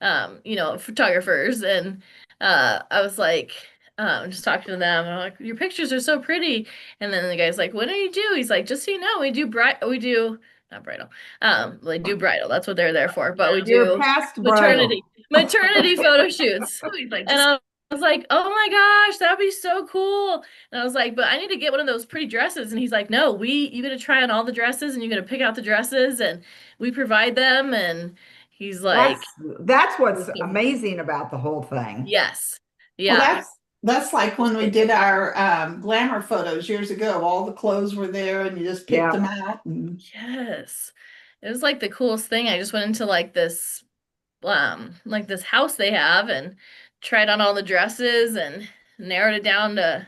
photographers. And I was like, just talking to them, and I'm like, your pictures are so pretty. And then the guy's like, what do you do? He's like, just so you know, we do not bridal. They do bridal. That's what they're there for. But we You're do past bridal. maternity photo shoots. And I was like, oh my gosh, that'd be so cool. And I was like, but I need to get one of those pretty dresses. And he's like, no, you gotta try on all the dresses and you gotta pick out the dresses and we provide them. And he's That's like, that's what's amazing about the whole thing. yes. Well, Yeah. that's like when we did our glamour photos years ago. All the clothes were there, and you just picked Yeah. them out. And Yes. It was like the coolest thing. I just went into like this house they have and tried on all the dresses and narrowed it down to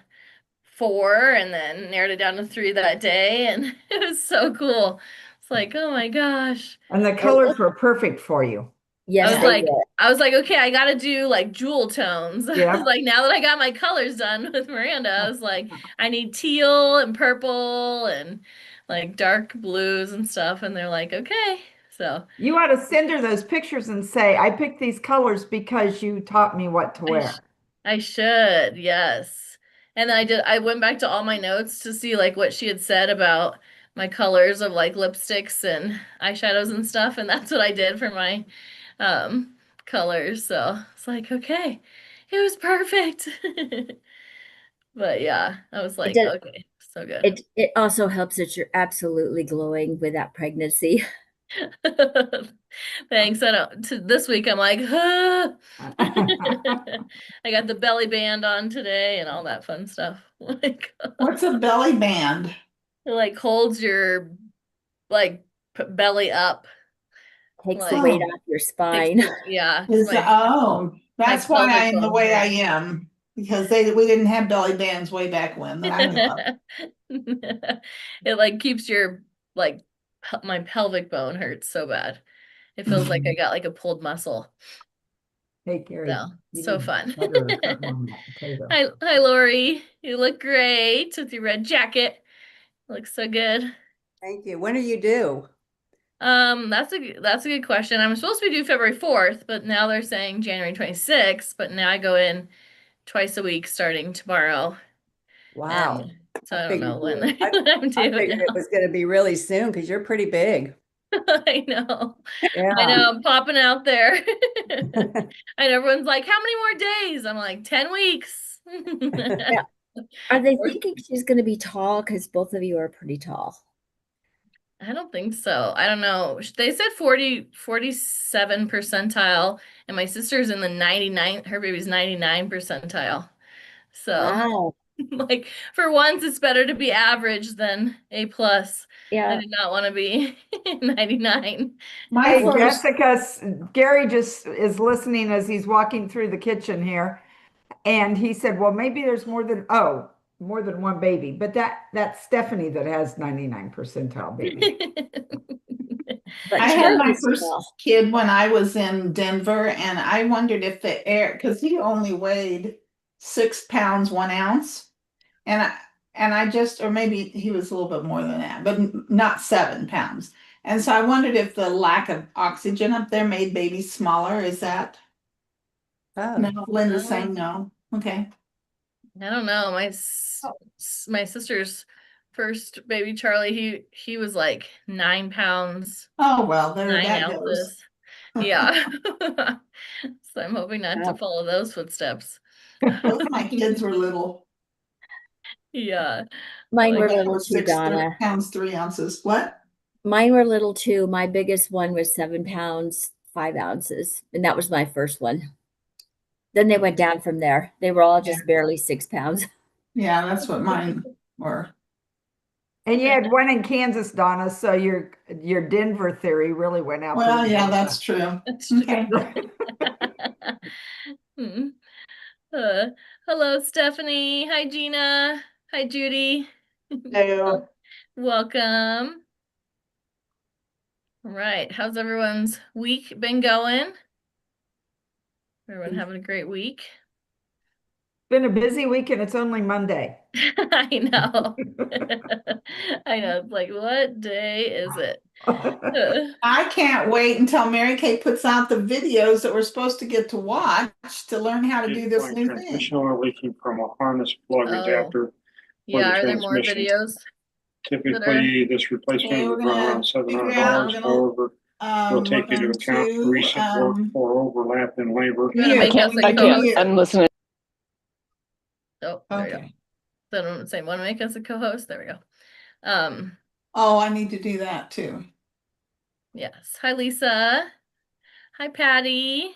four and then narrowed it down to three that day. And it was so cool. It's like, oh my gosh. And the colors were perfect for you. I Yes, was they like, did. I was like, okay, I gotta do like jewel tones. I was Yeah. like, now that I got my colors done with Miranda, I was like, I need teal and purple and like dark blues and stuff. And they're like, okay. So You ought to send her those pictures and say, I picked these colors because you taught me what to I wear. sh I should, yes. And then I went back to all my notes to see like what she had said about my colors of like lipsticks and eyeshadows and stuff, and that's what I did for my colors. So it's like, okay, it was perfect. But yeah, I was It like, does. okay, so good. It also helps that you're absolutely glowing with that pregnancy. Thanks. I don't this week I'm like, I got the belly band on today and all that fun stuff. Like what's a belly band? it like holds your like belly up, Takes the like weight Oh, off your takes spine. the yeah, it's is my that's why I pelvic am the bone. way I am because we didn't have belly bands way back when that I know of. It like keeps your like my pelvic bone hurts so bad. It feels like I got like a pulled muscle. Hey, Gary, So, you so need fun. butter or something on that potato. Hi, Lori. You look great with your red jacket. Looks so good. Thank you. When are you due? That's a good question. I'm supposed to be due February 4th, but now they're saying January 26th, but now I go in twice a week starting tomorrow. And Wow. so I don't know when, I, when I'm I due figured it now. was going to be really soon because you're pretty big. I know. I Yeah. know I'm popping out there. And everyone's like, how many more days? I'm like, 10 weeks. Yeah. Are they thinking she's going to be tall? Because both of you are pretty tall. I don't think so. I don't know. They said 47 percentile, and my sister's in the 99, her baby's 99 percentile. So, Wow. like, for once, it's better to be average than A plus. I Yeah. did not want to be 99. My Hey, Well, first Jessica, Gary just is listening as he's walking through the kitchen here. And he said, well, maybe there's more than one baby, but that's Stephanie that has 99 percentile baby. but I had my Charlie's first tall. kid when I was in Denver, and I wondered if the air, because he only weighed 6 pounds 1 ounce, and I just, or maybe he was a little bit more than that, but not 7 pounds. And so I wondered if the lack of oxygen up there made babies smaller. Is that no? Oh, Linda's Um, saying no. Okay. I don't know. My sister's first baby, Charlie, he was like 9 pounds, Oh well, there nine that goes. ounces. Yeah. So I'm hoping not to Wow. follow those footsteps. Both my kids were little. Yeah. Mine They were Like, little were too, six Donna. pounds 3 ounces. What? Mine were little too. My biggest one was 7 pounds, 5 ounces. And that was my first one. Then they went down from there. They were all Yeah. just barely 6 pounds. Yeah, that's what mine were. And you had one in Kansas, Donna, so your Denver theory really went out the Well, yeah, window. that's true. that's Okay. true. Hmm. Uh, hello, Stephanie. Hi, Gina. Hi, Judy. so Welcome. All right. How's everyone's week been going? Everyone having a great week? Been a busy week and it's only Monday. I know. I know. It's like, what day is it? I can't wait until Mary Kay puts out the videos that we're supposed to get to watch to learn how to do this new thing. Transmission oil leaking from a harness pluggage Oh, after yeah. the Are there more transmission. videos? Typically, this replacement Okay, we're would run gonna around figure out, $700. However, we'll we're take into going account to, recent work for overlap in labor. You wanna make us a I co-host? can't, I'm listening. Oh, there we go. okay. So I don't say, want to make us a co-host? There we go. Oh, I need to do that too. Yes. Hi, Lisa. Hi, Patty.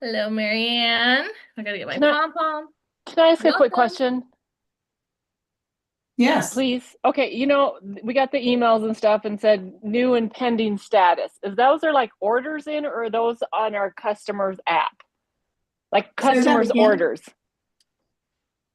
Hello, Marianne. I gotta get my Can I- pom-pom. Can I ask a quick Welcome. question, Yes. please? Okay, we got the emails and stuff and said new and pending status. Is those are like orders in, or are those on our customers app? Like Say that customers again. orders.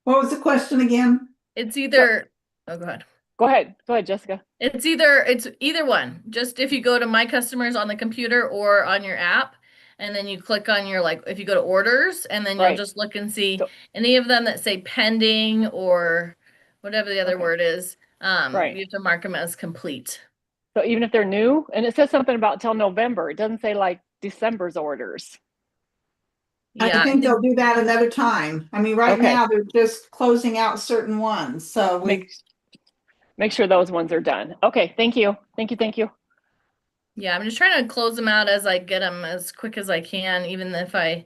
What was the question again? It's either, oh, go ahead. Go ahead, Jessica. It's either one. Just if you go to My Customers on the computer or on your app, and then you click on your, like, if you go to orders, and then you'll Right. just look and see So- any of them that say pending or whatever the other Okay. word is. Right. You have to mark them as complete. So even if they're new, and it says something about till November, it doesn't say like December's orders. I Yeah, think they'll do that another time. I mean, right Okay. now they're just closing out certain ones, so we, Make sure those ones are done. Okay, thank you. Thank you. yeah, I'm just trying to close them out as I get them as quick as I can, even if I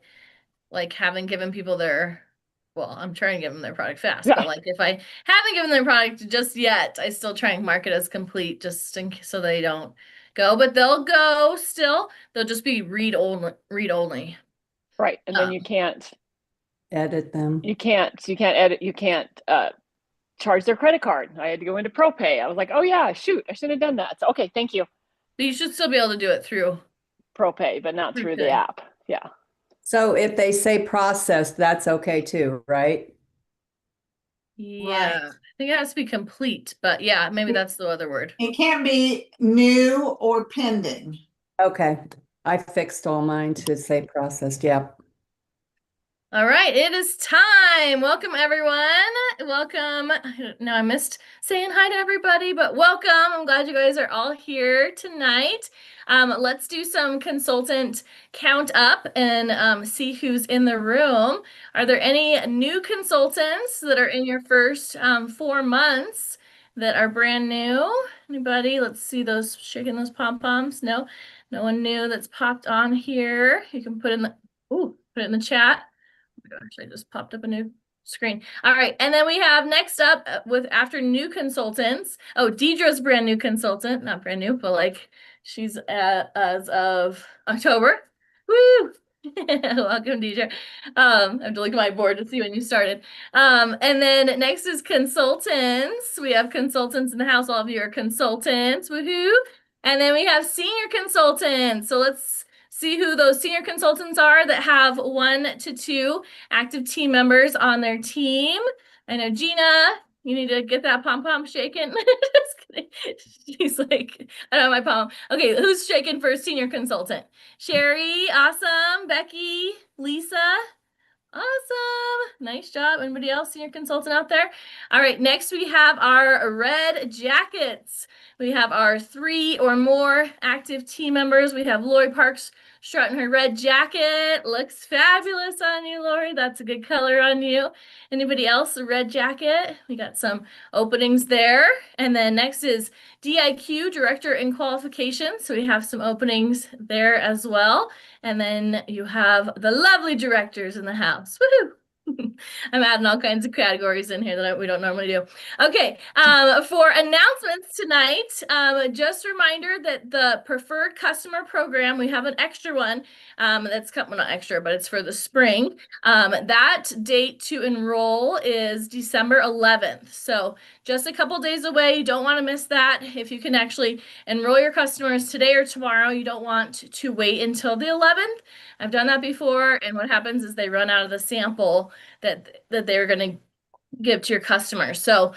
like haven't given people well, I'm trying to give them their product fast, Yeah. but like if I haven't given their product just yet, I still try and mark it as complete just so they don't go, but they'll go still. They'll just be read only. Right, and then Um, you can't Edit them. edit, you can't charge their credit card. I had to go into ProPay. I was like, oh yeah, shoot, I should have done that. So, okay, thank you. But you should still be able to do it through. ProPay, but not through the Okay. app. Yeah. So if they say processed, that's okay too, right? Yeah, Right. I think it has to be complete, but yeah, maybe that's the other word. it can't be new or pending. Okay. I fixed all mine to say processed. Yeah. All right, it is time. Welcome, everyone. Welcome. Now I missed saying hi to everybody, but welcome. I'm glad you guys are all here tonight. Let's do some consultant count up and see who's in the room. Are there any new consultants that are in your first 4 months that are brand new? Anybody? Let's see those shaking those pom-poms. No, no one new that's popped on here. You can put in put it in the chat. Gosh, I just popped up a new screen. All right, and then we have next up after new consultants. Oh, Deidre's brand new consultant, not brand new, but like she's as of October. Woo! Welcome, Deidre. I have to look at my board to see when you started. And then next is consultants. We have consultants in the house. All of you are consultants. Woohoo! And then we have senior consultants. So let's see who those senior consultants are that have 1 to 2 active team members on their team. I know Gina, you need to get that pom-pom shaking. Just kidding. She's like, I don't have my pom. Okay, who's shaking for senior consultant? Sherry, awesome. Becky, Lisa, awesome. Nice job. Anybody else, senior consultant out there? All right, next we have our red jackets. We have our 3 or more active team members. We have Lori Parks strutting her red jacket. Looks fabulous on you, Lori. That's a good color on you. Anybody else, a red jacket? We got some openings there. And then next is DIQ, Director in Qualifications. So we have some openings there as well. And then you have the lovely directors in the house. Woohoo! I'm adding all kinds of categories in here that we don't normally do. Okay, for announcements tonight, just a reminder that the preferred customer program, we have an extra one that's coming, well, not extra, but it's for the spring. That date to enroll is December 11th. So just a couple days away. You don't want to miss that. If you can actually enroll your customers today or tomorrow, you don't want to wait until the 11th. I've done that before, and what happens is they run out of the sample that they're going to give to your customers. So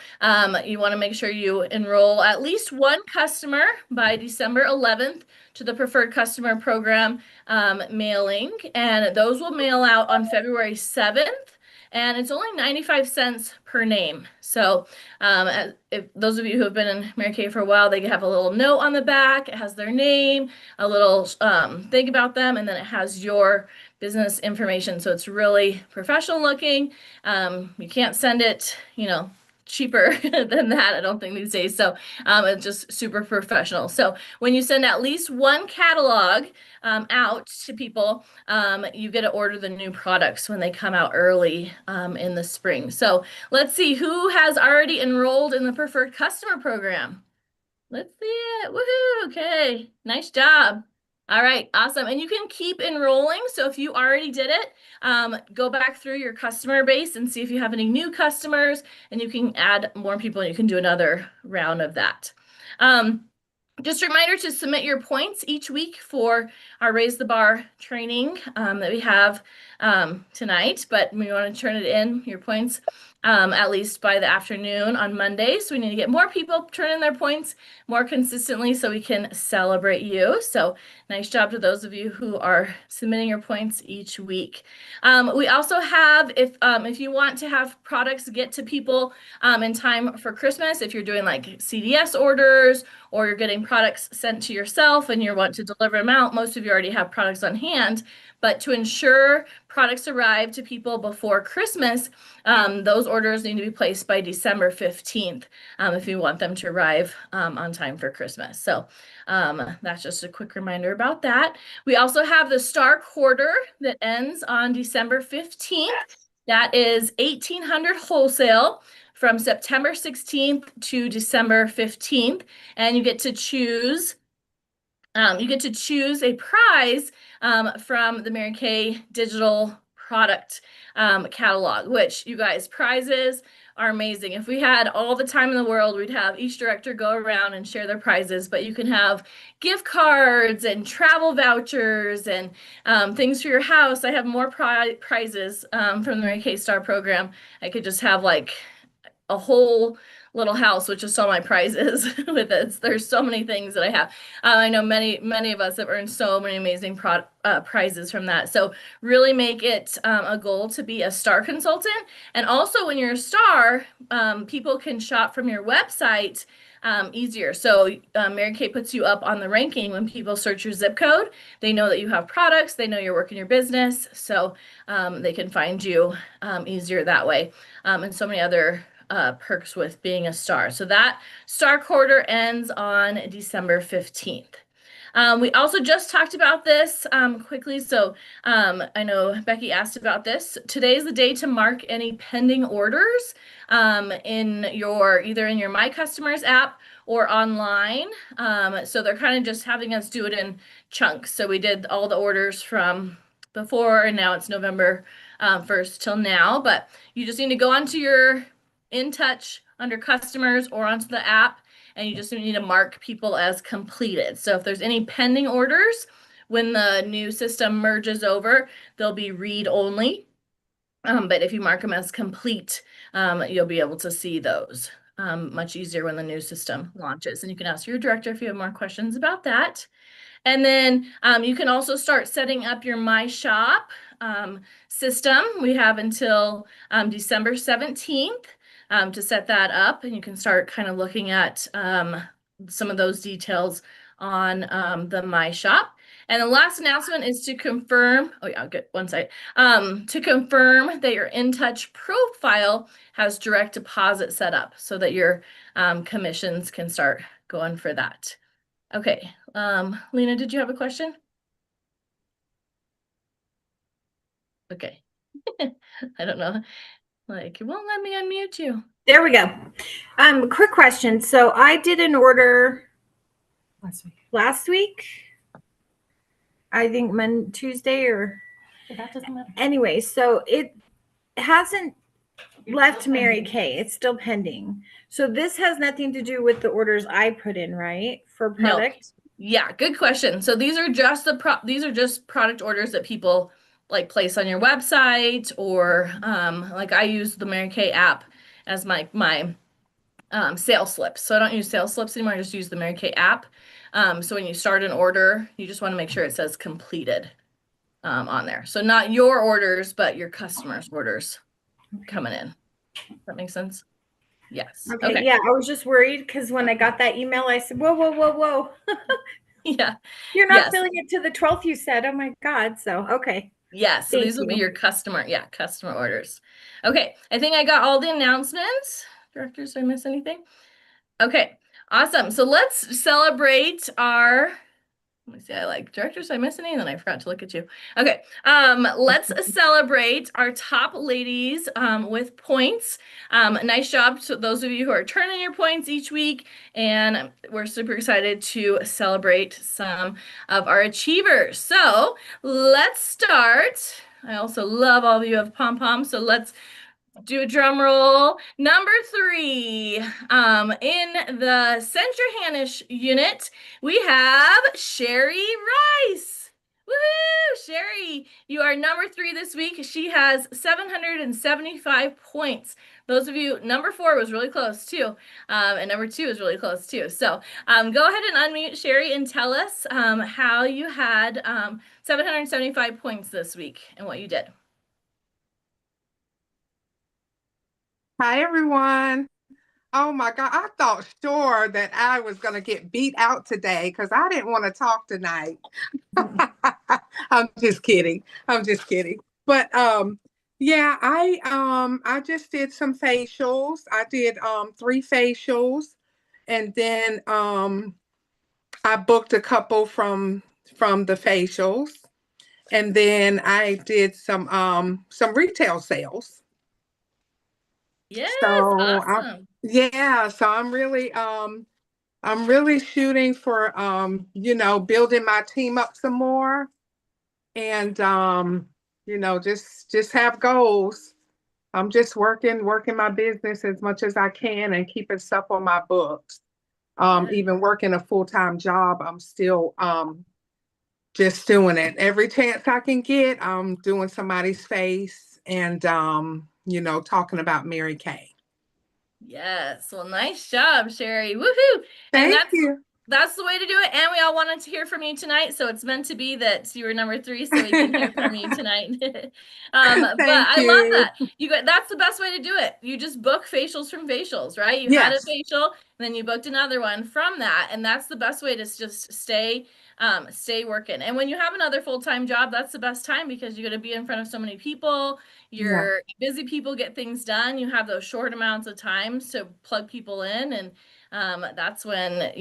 you want to make sure you enroll at least one customer by December 11th to the preferred customer program mailing, and those will mail out on February 7th. and it's only 95 cents per name. So if those of you who have been in Mary Kay for a while, they have a little note on the back. It has their name, a little thing about them, and then it has your business information. So it's really professional looking. You can't send it, cheaper than that, I don't think, these days. So it's just super professional. So when you send at least one catalog out to people, you get to order the new products when they come out early in the spring. So let's see who has already enrolled in the preferred customer program. Let's see it. Woohoo! Okay, nice job. All right, awesome. And you can keep enrolling. So if you already did it, go back through your customer base and see if you have any new customers, and you can add more people. And you can do another round of that. Just a reminder to submit your points each week for our Raise the Bar training that we have tonight, but we want to turn it in, your points, at least by the afternoon on Monday. So we need to get more people turning their points more consistently so we can celebrate you. So nice job to those of you who are submitting your points each week. We also have, if you want to have products get to people in time for Christmas, if you're doing like CDS orders, or you're getting products sent to yourself and you want to deliver them out, most of you already have products on hand. But to ensure products arrive to people before Christmas, those orders need to be placed by December 15th if you want them to arrive on time for Christmas. So that's just a quick reminder about that. We also have the Star Quarter that ends on December 15th. That is 1,800 wholesale from September 16th to December 15th, and you get to choose a prize from the Mary Kay digital product catalog, which, you guys, prizes are amazing. If we had all the time in the world, we'd have each director go around and share their prizes, but you can have gift cards and travel vouchers and things for your house. I have more prizes from the Mary Kay Star program. I could just have like a whole little house with just all my prizes with it. There's so many things that I have. I know many of us have earned so many amazing prizes from that. So really make it a goal to be a star consultant. And also when you're a star, people can shop from your website easier. So Mary Kay puts you up on the ranking when people search your zip code. They know that you have products. They know you're working your business. So they can find you easier that way. And so many other perks with being a star. So that Star Quarter ends on December 15th. We also just talked about this quickly. So I know Becky asked about this. Today is the day to mark any pending orders either in your My Customers app or online. So they're kind of just having us do it in chunks. So we did all the orders from before, and now it's November 1st till now. But you just need to go onto your In Touch under customers or onto the app, and you just need to mark people as completed. So if there's any pending orders, when the new system merges over, they'll be read only. But if you mark them as complete, you'll be able to see those much easier when the new system launches. And you can ask your director if you have more questions about that. And then you can also start setting up your My Shop system. We have until December 17th. To set that up, and you can start kind of looking at some of those details on the My Shop. And the last announcement is to confirm, good, one side, to confirm that your In Touch profile has direct deposit set up so that your commissions can start going for that. Okay, Lena, did you have a question? Okay, I don't know. Like, it won't let me unmute you. There we go. Quick question. So I did an order last week. I think Tuesday or That doesn't matter. anyway. So it hasn't left Mary Kay. It's still pending. So this has nothing to do with the orders I put in, right? For product. No. Yeah, good question. So these are just these are just product orders that people like place on your website, or like I use the Mary Kay app as my sales slips. So I don't use sales slips anymore. I just use the Mary Kay app. So when you start an order, you just want to make sure it says completed on there. So not your orders, but your customers' orders. coming in. Does that make sense? Yes. Okay, yeah, I was just worried because when I got that email, I said, whoa, whoa, whoa, whoa. Yeah. You're not Yes. billing it to the 12th, you said. Oh my God. So, okay. Yes. So Thank these will be you. your customer orders. Okay. I think I got all the announcements. Directors, did I miss anything? Okay. Awesome. So let's celebrate our, let me see, I like directors, did I miss any? And then I forgot to look at you. Okay. Let's celebrate our top ladies with points. Nice job to those of you who are turning your points each week. And we're super excited to celebrate some of our achievers. So let's start. I also love all of you have pom-poms. So let's do a drum roll. Number 3, in the Centra Hanish unit, we have Sherry Rice. Woohoo! Sherry, you are number 3 this week. She has 775 points. Those of you, number 4 was really close too. And number 2 is really close too. So go ahead and unmute Sherry and tell us how you had 775 points this week and what you did. Hi, everyone. Oh my God, I thought sure that I was going to get beat out today because I didn't want to talk tonight. I'm just kidding. But yeah, I just did some facials. I did 3 facials, and then I booked a couple from the facials, and then I did some retail sales. Yes, So awesome. so I'm really shooting for building my team up some more, and just have goals. I'm just working my business as much as I can and keeping stuff on my books. Yes. Even working a full-time job, I'm still just doing it. Every chance I can get, I'm doing somebody's face and talking about Mary Kay. Yes. Well, nice job, Sherry. Woohoo! And Thank you. That's the way to do it. And we all wanted to hear from you tonight. So it's meant to be that you were number 3, so we can hear from you tonight. But I love that. That's the best way to do it. You just book facials from facials, right? You had a facial, and then you booked another one from that. And that's the best way to just stay working. And when you have another full-time job, that's the best time because you're going to be in front of so many people. You're busy people get things done. You have those short amounts of time to plug people in, and that's when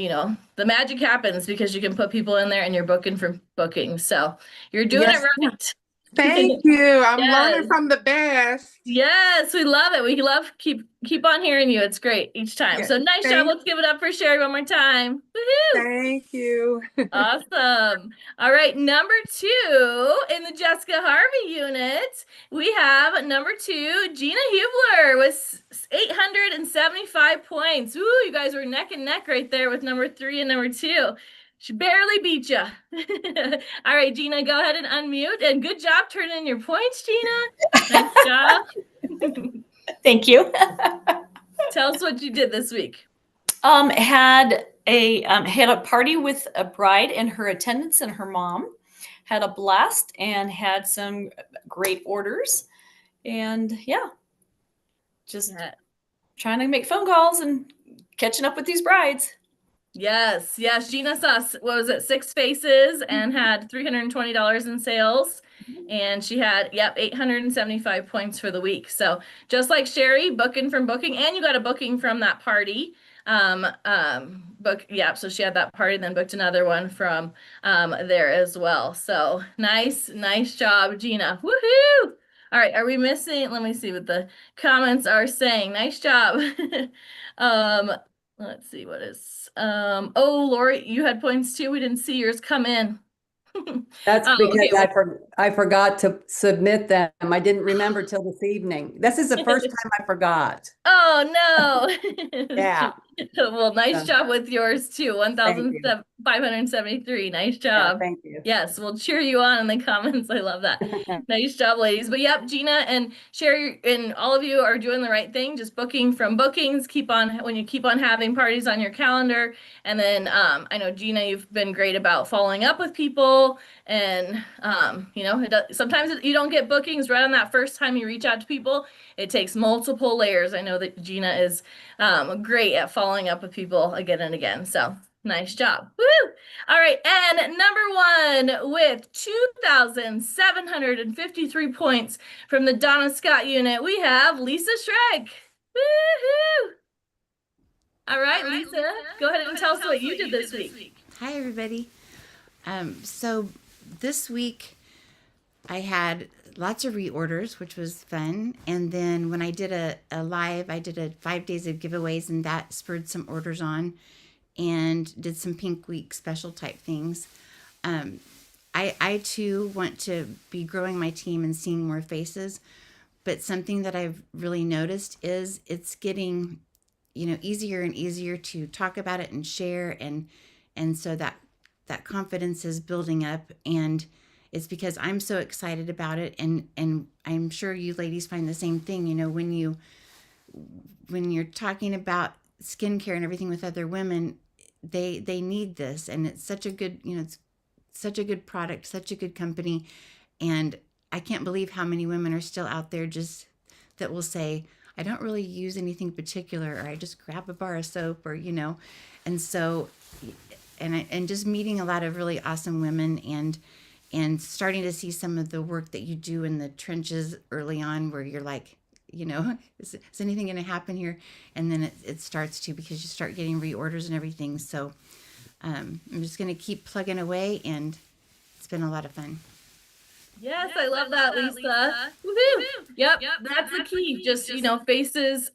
the magic happens because you can put people in there and you're booking for booking. So you're doing it right. Thank you. I'm learning from the best. Yes, we love it. We love keep on hearing you. It's great each time. So nice job. Let's give it up for Sherry one more time. Woohoo! Thank you. Awesome. All right, number 2 in the Jessica Harvey unit, we have number 2, Gina Hubler with 875 points. Ooh, you guys were neck and neck right there with number 3 and number 2. She barely beat you. All right, Gina, go ahead and unmute. And good job turning in your points, Gina. Nice job. Thank you. Tell us what you did this week. Had a party with a bride and her attendants and her mom. Had a blast and had some great orders. And just trying to make phone calls and catching up with these brides. Yes. Gina saw, 6 faces and had $320 in sales. And she had, 875 points for the week. So just like Sherry, booking from booking, and you got a booking from that party. So she had that party, then booked another one from there as well. So nice job, Gina. Woohoo! All right, are we missing? Let me see what the comments are saying. Nice job. Let's see what is Lori, you had points too. We didn't see yours come in. That's because I forgot to submit them. I didn't remember till this evening. This is the first time I forgot. Oh no. Yeah. Well, nice job with yours too. 1,573. Nice job. Yeah, thank you. Yes, we'll cheer you on in the comments. I love that. Nice job, ladies. But Gina and Sherry and all of you are doing the right thing. Just booking from bookings. When you keep on having parties on your calendar. And then I know Gina, you've been great about following up with people And you know, sometimes you don't get bookings right on that first time you reach out to people. It takes multiple layers. I know that Gina is great at following up with people again and again. So nice job. Woo! All right, and number one with 2,753 points from the Donna Scott unit, we have Lisa Schreck. Woohoo! All right, Lisa, go ahead and tell us what you did this week. Hi, everybody. So this week I had lots of reorders, which was fun. And then when I did a live, I did a 5 days of giveaways, and that spurred some orders on, and did some Pink Week special type things. I too want to be growing my team and seeing more faces. But something that I've really noticed is it's getting, you know, easier and easier to talk about it and share, and so that confidence is building up, and it's because I'm so excited about it, and I'm sure you ladies find the same thing. You know, when you're talking about skincare and everything with other women, they need this, and it's such a good, you know, it's such a good product, such a good company, and I can't believe how many women are still out there just that will say, I don't really use anything particular, or I just grab a bar of soap, or, you know. And so, and just meeting a lot of really awesome women, and starting to see some of the work that you do in the trenches early on, where you're like, you know, is anything going to happen here? And then it starts to, because you start getting reorders and everything. So I'm just going to keep plugging away, and it's been a lot of fun. Yes, I love that, Lisa. Woohoo! Yep, that's the key. Just, you know, faces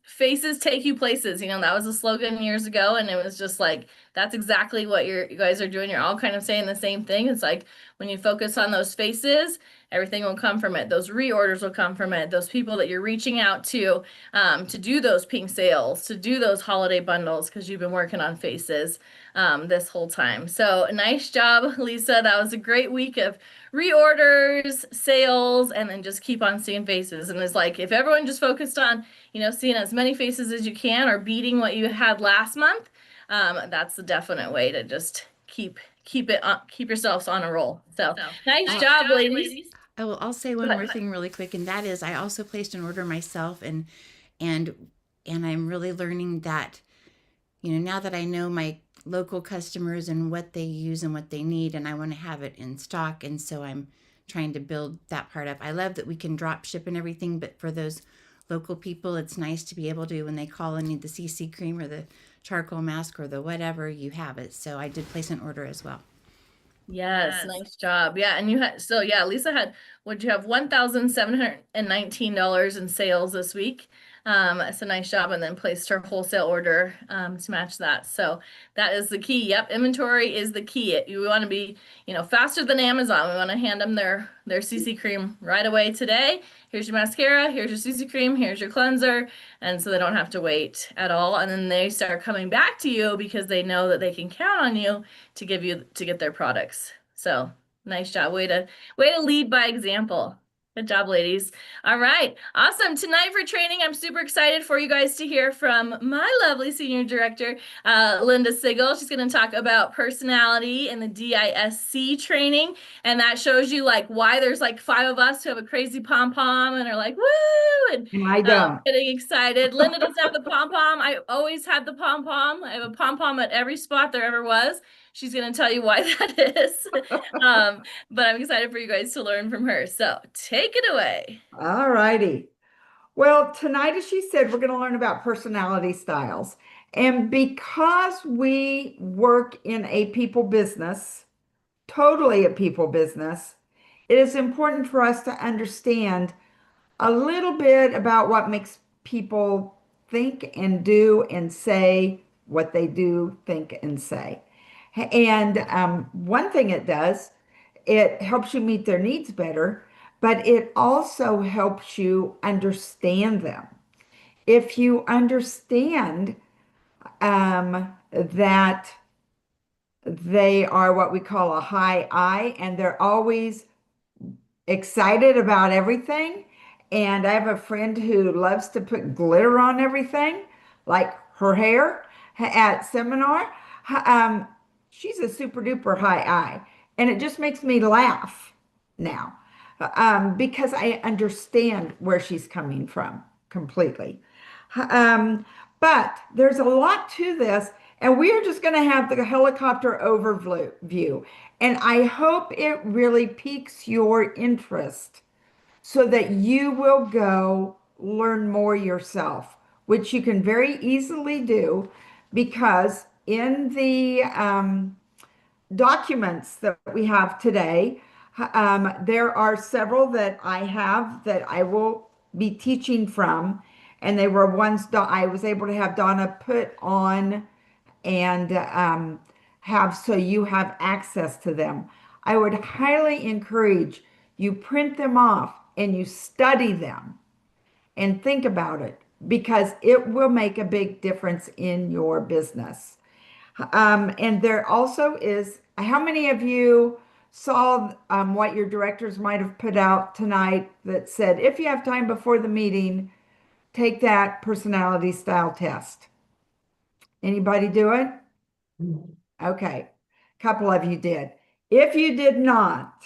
take you places. You know, that was a slogan years ago, and it was just like, that's exactly what you guys are doing. You're all kind of saying the same thing. It's like, when you focus on those faces, everything will come from it. Those reorders will come from it. Those people that you're reaching out to do those pink sales, to do those holiday bundles, because you've been working on faces this whole time. So nice job, Lisa. That was a great week of reorders, sales, and then just keep on seeing faces. And it's like, if everyone just focused on, you know, seeing as many faces as you can, or beating what you had last month, that's the definite way to just keep yourselves on a roll. So nice job, ladies. I'll say one more thing really quick, and that is I also placed an order myself, and I'm really learning that, you know, now that I know my local customers and what they use and what they need, and I want to have it in stock, and so I'm trying to build that part up. I love that we can drop ship and everything, but for those local people, it's nice to be able to, when they call and need the CC cream or the charcoal mask or the whatever, you have it. So I did place an order as well. Yes, nice job. Yeah, and you had, so yeah, Lisa had, what'd you have, $1,719 in sales this week. It's a nice job, and then placed her wholesale order to match that. So that is the key. Yep, inventory is the key. You want to be, you know, faster than Amazon. We want to hand them their CC cream right away today. Here's your mascara, here's your CC cream, here's your cleanser, and so they don't have to wait at all. And then they start coming back to you because they know that they can count on you to get their products. So nice job. Way to lead by example. Good job, ladies. All right. Awesome. Tonight for training, I'm super excited for you guys to hear from my lovely senior director, Linda Sigel. She's going to talk about personality and the DISC training. And that shows you like why there's like 5 of us who have a crazy pom-pom and are like, woo! And I don't. Getting excited. Linda doesn't have the pom-pom. I always had the pom-pom. I have a pom-pom at every spot there ever was. She's going to tell you why that is. But I'm excited for you guys to learn from her. So take it away. All righty. Well, tonight, as she said, we're going to learn about personality styles. And because we work in a people business, totally a people business, it is important for us to understand a little bit about what makes people think and do and say what they do, think, and say. And one thing it does, it helps you meet their needs better, but it also helps you understand them. If you understand that they are what we call a high I, and they're always excited about everything. And I have a friend who loves to put glitter on everything, like her hair at seminar. She's a super duper high I. And it just makes me laugh now, because I understand where she's coming from completely. But there's a lot to this, and we are just going to have the helicopter overview. And I hope it really piques your interest so that you will go learn more yourself, which you can very easily do because in the documents that we have today, there are several that I have that I will be teaching from, and they were ones that I was able to have Donna put on and have so you have access to them. I would highly encourage you print them off and you study them and think about it because it will make a big difference in your business. And there also is, how many of you saw what your directors might have put out tonight that said, if you have time before the meeting, take that personality style test? Anybody do it? Okay. A couple of you did. If you did not,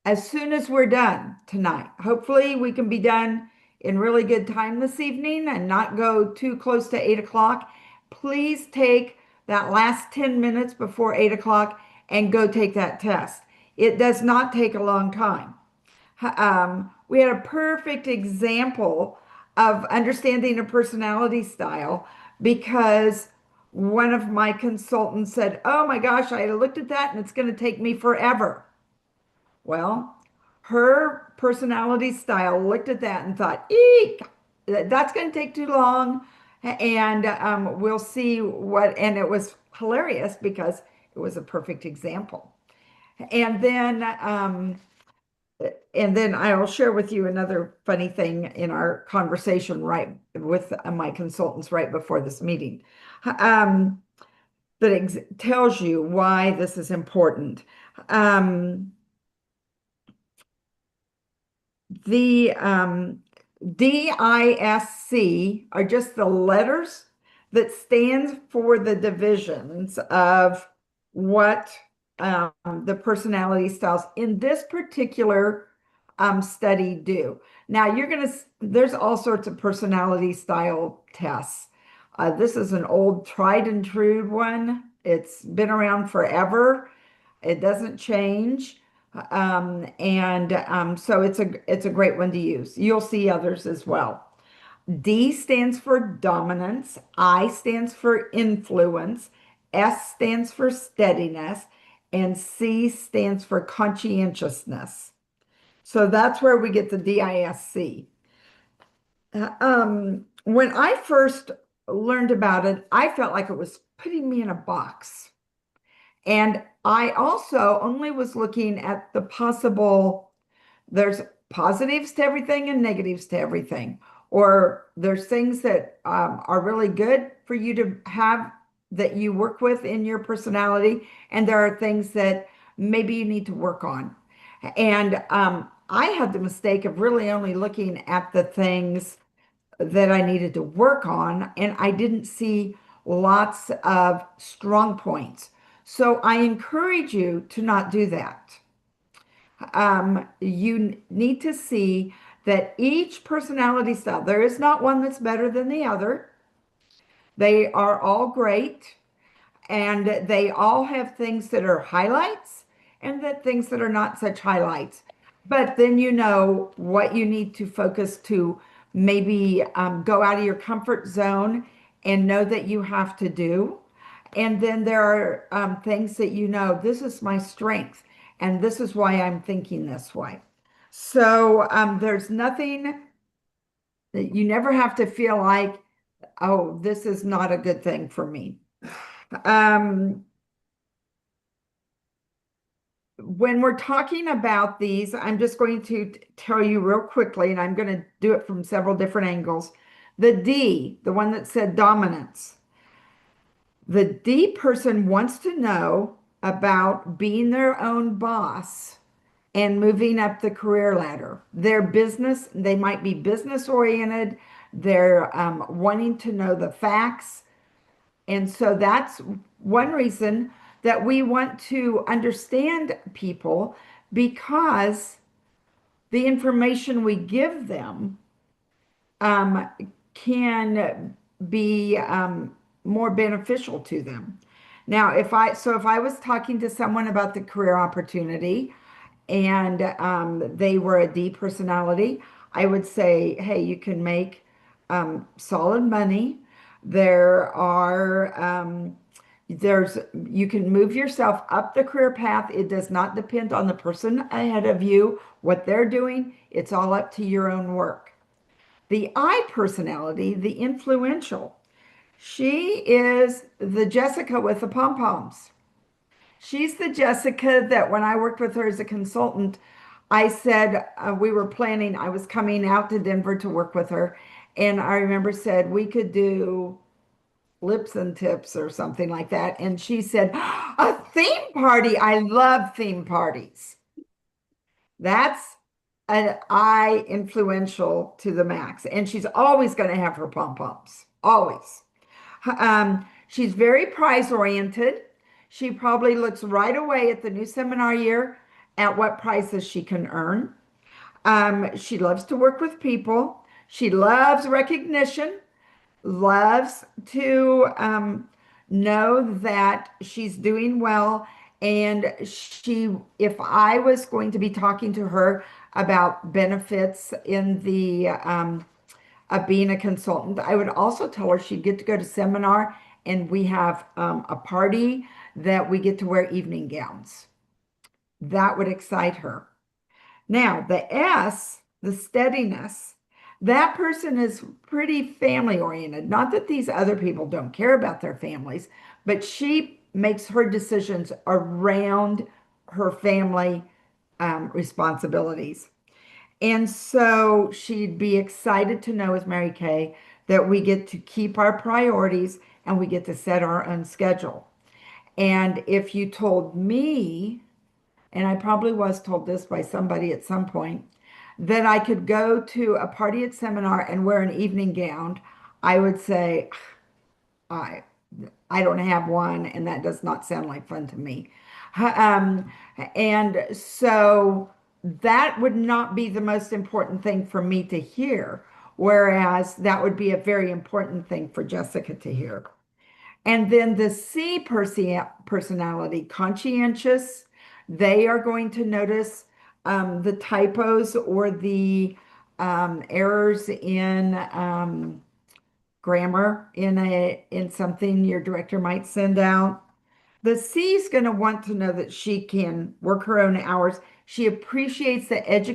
as soon as we're done tonight, hopefully we can be done in really good time this evening and not go too close to 8 o'clock. Please take that last 10 minutes before 8 o'clock and go take that test. It does not take a long time. We had a perfect example of understanding a personality style because one of my consultants said, oh my gosh, I looked at that and it's going to take me forever. Well, her personality style looked at that and thought, eek, that's going to take too long. And we'll see what, and it was hilarious because it was a perfect example. And then I will share with you another funny thing in our conversation right with my consultants right before this meeting that tells you why this is important. The DISC are just the letters that stand for the divisions of what the personality styles in this particular study do. Now there's all sorts of personality style tests. This is an old tried and true one. It's been around forever. It doesn't change. So it's a great one to use. You'll see others as well. D stands for dominance, I stands for influence, S stands for steadiness, and C stands for conscientiousness. So that's where we get the DISC. When I first learned about it, I felt like it was putting me in a box. And I also only was looking at the possible, there's positives to everything and negatives to everything. Or there's things that are really good for you to have that you work with in your personality. And there are things that maybe you need to work on. And I had the mistake of really only looking at the things that I needed to work on. And I didn't see lots of strong points. So I encourage you to not do that. You need to see that each personality style, there is not one that's better than the other. They are all great, and they all have things that are highlights and things that are not such highlights. But then you know what you need to focus to maybe go out of your comfort zone and know that you have to do. And then there are things that you know, this is my strength, and this is why I'm thinking this way. So there's nothing that you never have to feel like, oh, this is not a good thing for me. When we're talking about these, I'm just going to tell you real quickly, and I'm going to do it from several different angles. The D, the one that said dominance. The D person wants to know about being their own boss and moving up the career ladder. Their business, they might be business oriented. They're wanting to know the facts. And so that's one reason that we want to understand people because the information we give them can be more beneficial to them. Now, if I was talking to someone about the career opportunity and they were a D personality, I would say, hey, you can make solid money. You can move yourself up the career path. It does not depend on the person ahead of you, what they're doing. It's all up to your own work. The I personality, the influential, she is the Jessica with the pom-poms. She's the Jessica that when I worked with her as a consultant, I said we were planning, I was coming out to Denver to work with her. And I remember said we could do lips and tips or something like that. And she said, a theme party. I love theme parties. That's an I influential to the max. And she's always going to have her pom-poms. Always. She's very prize oriented. She probably looks right away at the new seminar year at what prizes she can earn. She loves to work with people. She loves recognition, loves to know that she's doing well. And if I was going to be talking to her about benefits in the of being a consultant, I would also tell her she'd get to go to seminar and we have a party that we get to wear evening gowns. That would excite her. Now, the S, the steadiness, that person is pretty family oriented. Not that these other people don't care about their families, but she makes her decisions around her family responsibilities. And so she'd be excited to know, as Mary Kay, that we get to keep our priorities and we get to set our own schedule. And if you told me, and I probably was told this by somebody at some point, that I could go to a party at seminar and wear an evening gown, I would say, I don't have one, and that does not sound like fun to me. And so that would not be the most important thing for me to hear, whereas that would be a very important thing for Jessica to hear. And then the C personality, conscientious, they are going to notice the typos or the errors in grammar in something your director might send out. The C is going to want to know that she can work her own hours. She appreciates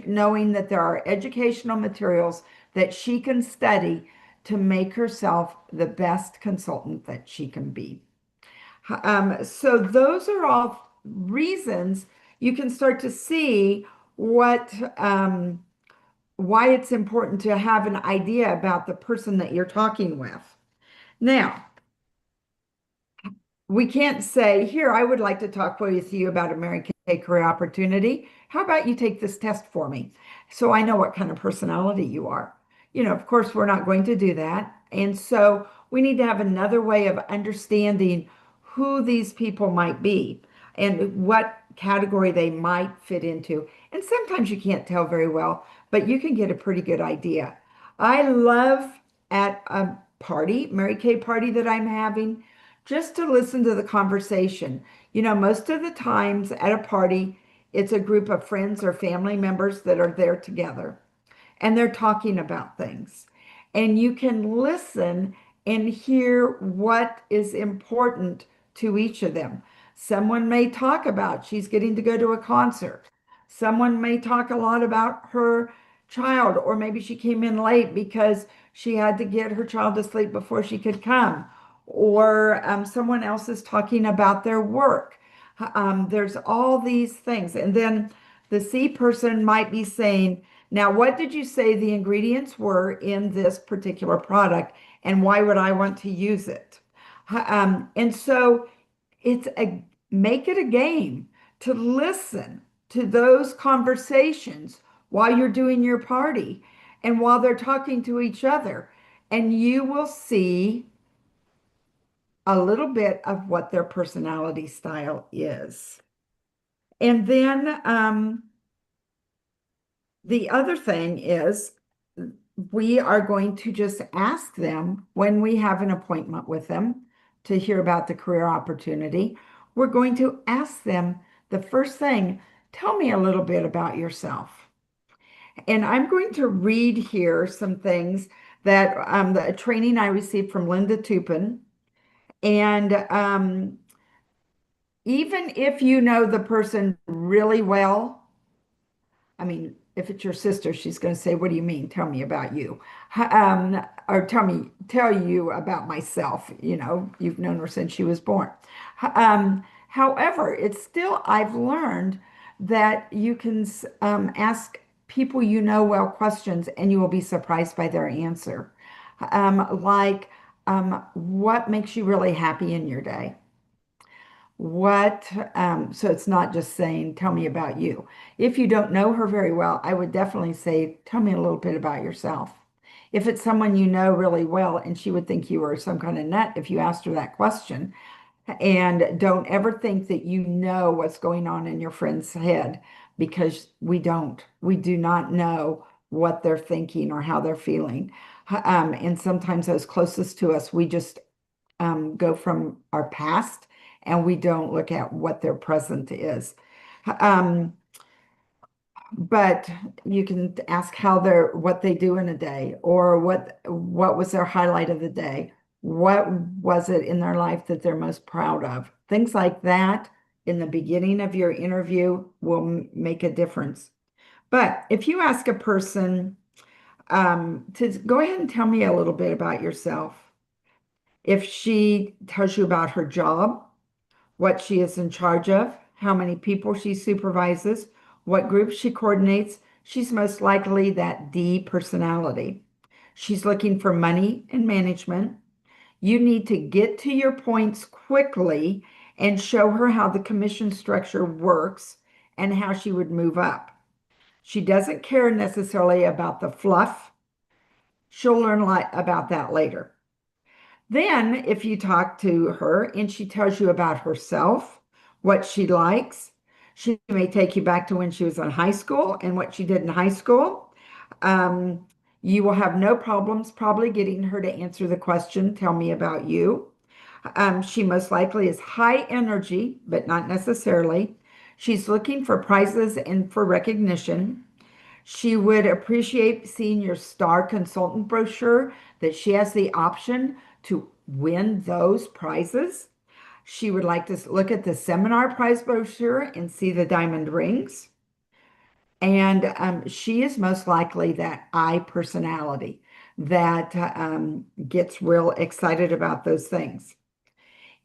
knowing that there are educational materials that she can study to make herself the best consultant that she can be. So those are all reasons you can start to see why it's important to have an idea about the person that you're talking with. Now, we can't say, here, I would like to talk with you about a Mary Kay career opportunity. How about you take this test for me so I know what kind of personality you are? Of course, we're not going to do that. And so we need to have another way of understanding who these people might be and what category they might fit into. And sometimes you can't tell very well, but you can get a pretty good idea. I love at a party, Mary Kay party that I'm having, just to listen to the conversation. Most of the times at a party, it's a group of friends or family members that are there together and they're talking about things. And you can listen and hear what is important to each of them. Someone may talk about she's getting to go to a concert. Someone may talk a lot about her child, or maybe she came in late because she had to get her child to sleep before she could come. Or someone else is talking about their work. There's all these things. And then the C person might be saying, now, what did you say the ingredients were in this particular product, and why would I want to use it? And so make it a game to listen to those conversations while you're doing your party and while they're talking to each other. And you will see a little bit of what their personality style is. And then the other thing is we are going to just ask them when we have an appointment with them to hear about the career opportunity. We're going to ask them the first thing, tell me a little bit about yourself. And I'm going to read here some things that the training I received from Linda Tupin. And even if you know the person really well, I mean, if it's your sister, she's going to say, what do you mean? Tell me about you. Or tell you about myself. You know, you've known her since she was born. However, it's still, I've learned that you can ask people you know well questions and you will be surprised by their answer. What makes you really happy in your day? So it's not just saying, tell me about you. If you don't know her very well, I would definitely say, tell me a little bit about yourself. If it's someone you know really well, and she would think you were some kind of nut if you asked her that question. And don't ever think that you know what's going on in your friend's head, because we don't. We do not know what they're thinking or how they're feeling. And sometimes those closest to us, we just go from our past and we don't look at what their present is. But you can ask what they do in a day, or what was their highlight of the day? What was it in their life that they're most proud of? Things like that in the beginning of your interview will make a difference. But if you ask a person to go ahead and tell me a little bit about yourself, if she tells you about her job, what she is in charge of, how many people she supervises, what groups she coordinates, she's most likely that D personality. She's looking for money and management. You need to get to your points quickly and show her how the commission structure works and how she would move up. She doesn't care necessarily about the fluff. She'll learn a lot about that later. Then, if you talk to her and she tells you about herself, what she likes, she may take you back to when she was in high school and what she did in high school. You will have no problems probably getting her to answer the question, tell me about you. She most likely is high energy, but not necessarily. She's looking for prizes and for recognition. She would appreciate seeing your star consultant brochure, that she has the option to win those prizes. She would like to look at the seminar prize brochure and see the diamond rings. And she is most likely that I personality that gets real excited about those things.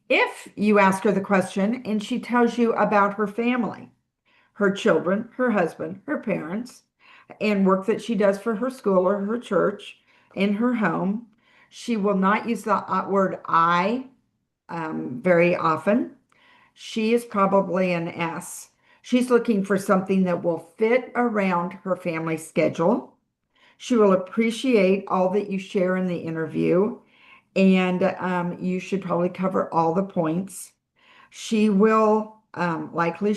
If you ask her the question and she tells you about her family, her children, her husband, her parents, and work that she does for her school or her church, in her home, she will not use the word I very often. She is probably an S. She's looking for something that will fit around her family schedule. She will appreciate all that you share in the interview, and you should probably cover all the points. She will likely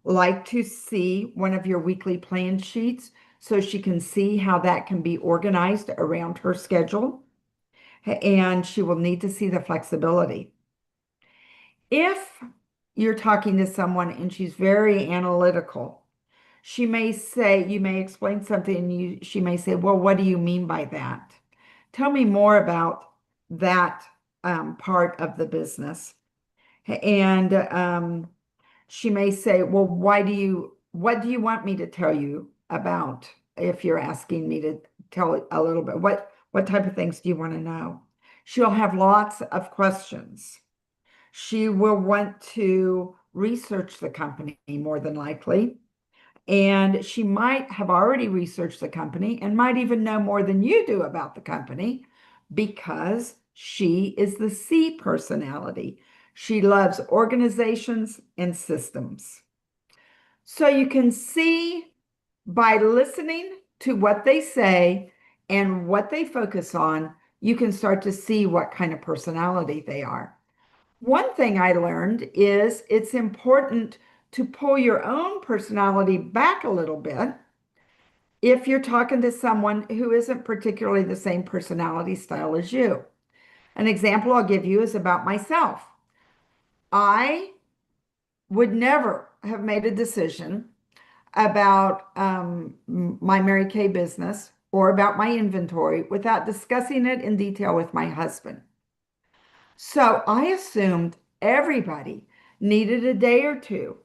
like to see one of your weekly plan sheets so she can see how that can be organized around her schedule. And she will need to see the flexibility. If you're talking to someone and she's very analytical, she may say, you may explain something and she may say, well, what do you mean by that? Tell me more about that part of the business. And she may say, well, what do you want me to tell you about? If you're asking me to tell a little bit, what type of things do you want to know? She'll have lots of questions. She will want to research the company more than likely. And she might have already researched the company and might even know more than you do about the company, because she is the C personality. She loves organizations and systems. So you can see by listening to what they say and what they focus on, you can start to see what kind of personality they are. One thing I learned is it's important to pull your own personality back a little bit if you're talking to someone who isn't particularly the same personality style as you. An example I'll give you is about myself. I would never have made a decision about my Mary Kay business or about my inventory without discussing it in detail with my husband. So I assumed everybody needed a day or two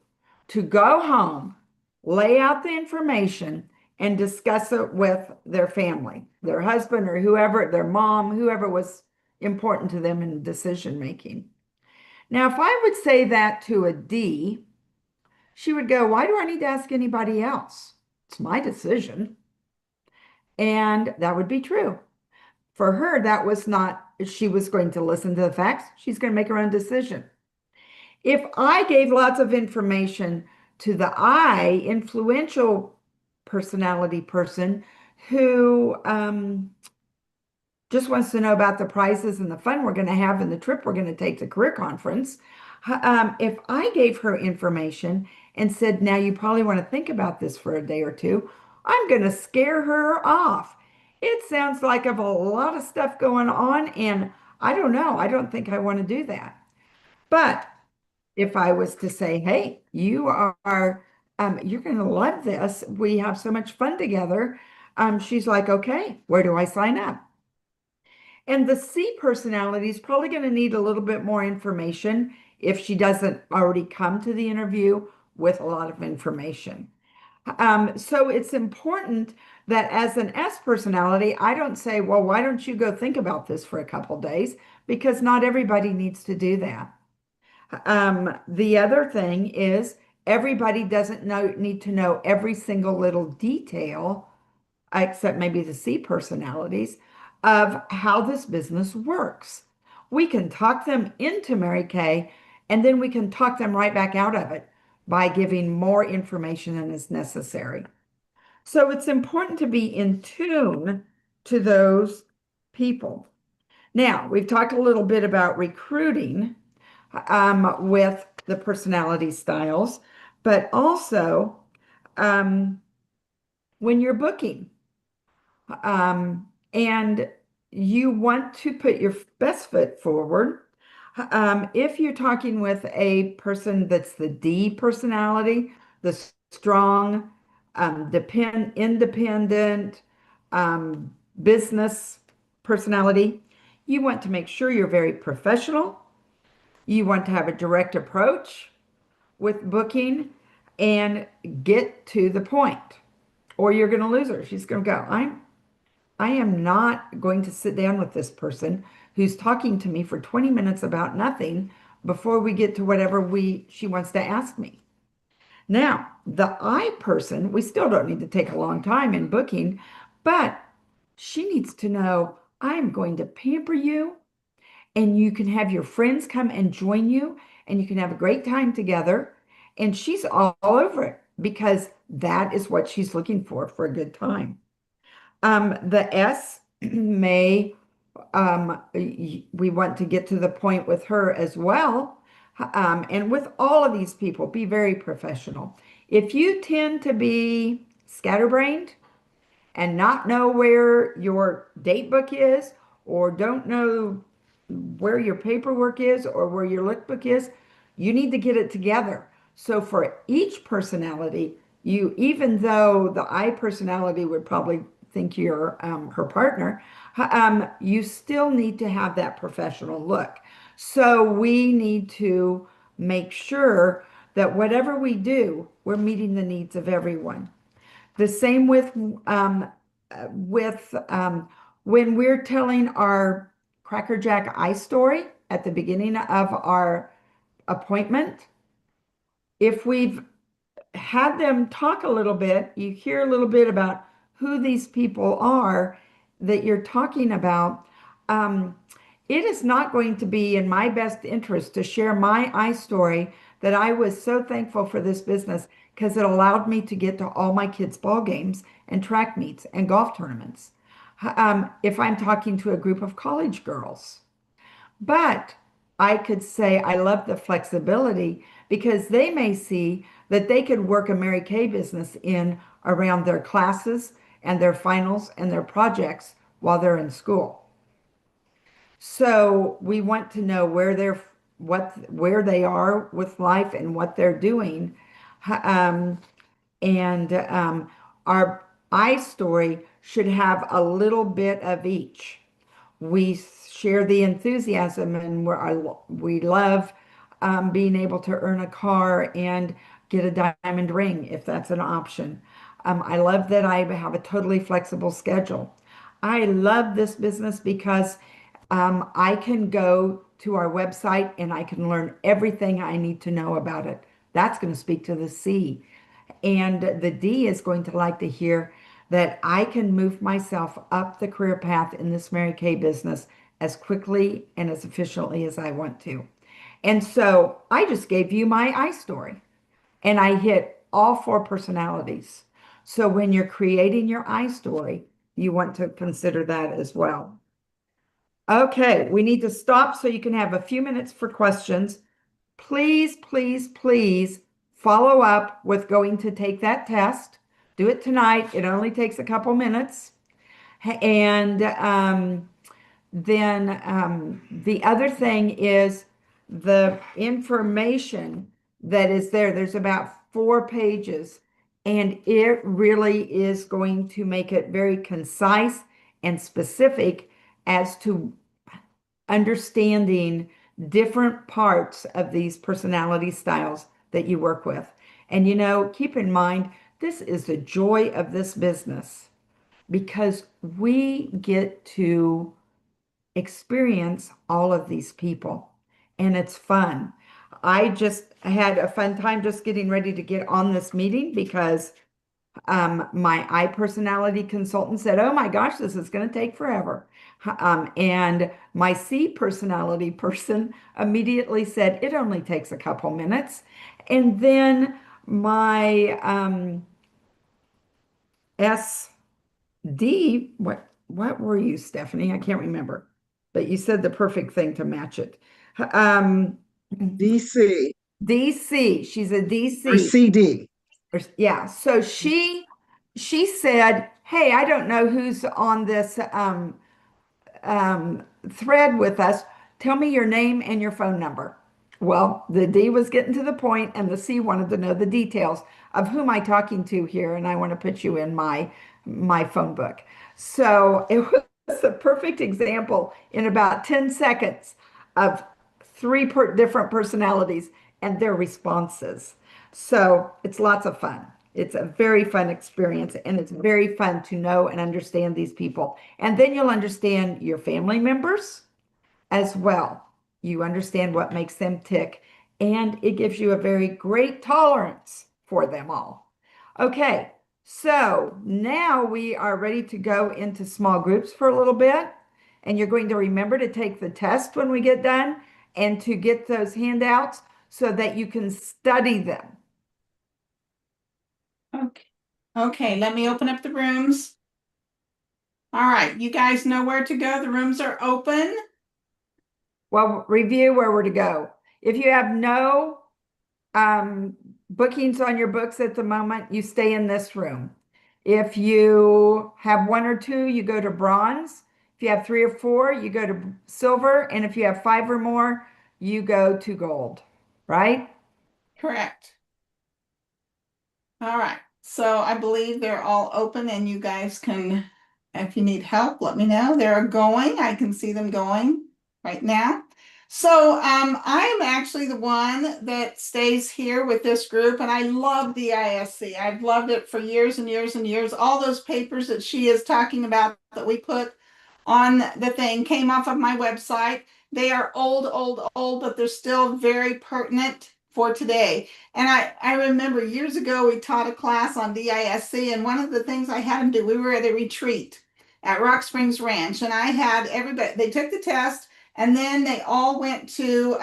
to go home, lay out the information, and discuss it with their family, their husband or whoever, their mom, whoever was important to them in decision making. Now, if I would say that to a D, she would go, why do I need to ask anybody else? It's my decision. And that would be true. For her, that was not, she was going to listen to the facts. She's going to make her own decision. If I gave lots of information to the I, influential personality person who just wants to know about the prizes and the fun we're going to have and the trip we're going to take to career conference, if I gave her information and said, now you probably want to think about this for a day or two, I'm going to scare her off. It sounds like I've a lot of stuff going on, and I don't know. I don't think I want to do that. But if I was to say, hey, you are, you're going to love this. We have so much fun together. She's like, okay, where do I sign up? And the C personality is probably going to need a little bit more information if she doesn't already come to the interview with a lot of information. So it's important that as an S personality, I don't say, well, why don't you go think about this for a couple days? Because not everybody needs to do that. The other thing is everybody doesn't need to know every single little detail, except maybe the C personalities, of how this business works. We can talk them into Mary Kay, and then we can talk them right back out of it by giving more information than is necessary. So it's important to be in tune to those people. Now, we've talked a little bit about recruiting with the personality styles, but also when you're booking and you want to put your best foot forward, if you're talking with a person that's the D personality, the strong, independent business personality, you want to make sure you're very professional. You want to have a direct approach with booking and get to the point, or you're going to lose her. She's going to go, I am not going to sit down with this person who's talking to me for 20 minutes about nothing before we get to whatever she wants to ask me. Now, the I person, we still don't need to take a long time in booking, but she needs to know, I'm going to pamper you, and you can have your friends come and join you, and you can have a great time together. And she's all over it because that is what she's looking for a good time. The S may, we want to get to the point with her as well. And with all of these people, be very professional. If you tend to be scatterbrained and not know where your date book is, or don't know where your paperwork is, or where your lookbook is, you need to get it together. So for each personality, even though the I personality would probably think you're her partner, you still need to have that professional look. So we need to make sure that whatever we do, we're meeting the needs of everyone. The same with when we're telling our Cracker Jack I story at the beginning of our appointment. If we've had them talk a little bit, you hear a little bit about who these people are that you're talking about. It is not going to be in my best interest to share my I story that I was so thankful for this business because it allowed me to get to all my kids' ball games and track meets and golf tournaments. if I'm talking to a group of college girls. But I could say I love the flexibility because they may see that they could work a Mary Kay business in around their classes and their finals and their projects while they're in school. So we want to know where they are with life and what they're doing. And our iStory should have a little bit of each. We share the enthusiasm and we love being able to earn a car and get a diamond ring if that's an option. I love that I have a totally flexible schedule. I love this business because I can go to our website and I can learn everything I need to know about it. That's going to speak to the C. And the D is going to like to hear that I can move myself up the career path in this Mary Kay business as quickly and as efficiently as I want to. And so I just gave you my iStory and I hit all 4 personalities. So when you're creating your iStory, you want to consider that as well. Okay, we need to stop so you can have a few minutes for questions. Please, please, please follow up with going to take that test. Do it tonight. It only takes a couple minutes. And then the other thing is the information that is there. There's about 4 pages, and it really is going to make it very concise and specific as to understanding different parts of these personality styles that you work with. And keep in mind, this is the joy of this business because we get to experience all of these people and it's fun. I just had a fun time just getting ready to get on this meeting because my I personality consultant said, oh my gosh, this is going to take forever. And my C personality person immediately said, it only takes a couple minutes. And then my SD, what were you, Stephanie? I can't remember, but you said the perfect thing to match it. DC. DC. She's a DC. Or CD. Yeah. So she said, hey, I don't know who's on this thread with us. Tell me your name and your phone number. Well, the D was getting to the point and the C wanted to know the details of who am I talking to here, and I want to put you in my phone book. So it was a perfect example in about 10 seconds of 3 different personalities and their responses. So it's lots of fun. It's a very fun experience, and it's very fun to know and understand these people. And then you'll understand your family members as well. You understand what makes them tick, and it gives you a very great tolerance for them all. Okay, so now we are ready to go into small groups for a little bit, and you're going to remember to take the test when we get done and to get those handouts so that you can study them. Okay, let me open up the rooms. All right, you guys know where to go. The rooms are open. Well, review where we're to go. If you have no bookings on your books at the moment, you stay in this room. If you have 1 or 2, you go to bronze. If you have 3 or 4, you go to silver. And if you have 5 or more, you go to gold, right? Correct. All right, so I believe they're all open and you guys can, if you need help, let me know. They're going. I can see them going right now. So I'm actually the one that stays here with this group, and I love the ISC. I've loved it for years and years and years. All those papers that she is talking about that we put on the thing came off of my website. They are old, but they're still very pertinent for today. And I remember years ago, we taught a class on DISC, and one of the things I had them do, we were at a retreat at Rock Springs Ranch, and I had everybody, they took the test, and then they all went to,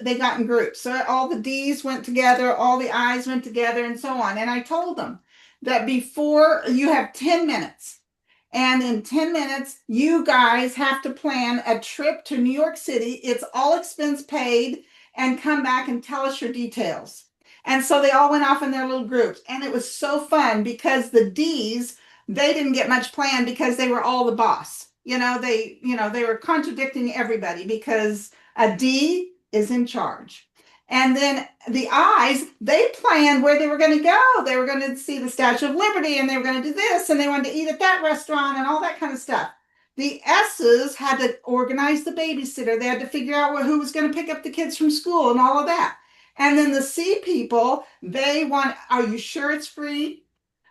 they got in groups. So all the D's went together, all the I's went together, and so on. And I told them that before you have 10 minutes, And in 10 minutes, you guys have to plan a trip to New York City. It's all expense paid, and come back and tell us your details. And so they all went off in their little groups. And it was so fun because the D's, they didn't get much planned because they were all the boss. They were contradicting everybody because a D is in charge. And then the I's, they planned where they were going to go. They were going to see the Statue of Liberty, and they were going to do this, and they wanted to eat at that restaurant and all that kind of stuff. The S's had to organize the babysitter. They had to figure out who was going to pick up the kids from school and all of that. And then the C people, they want, are you sure it's free?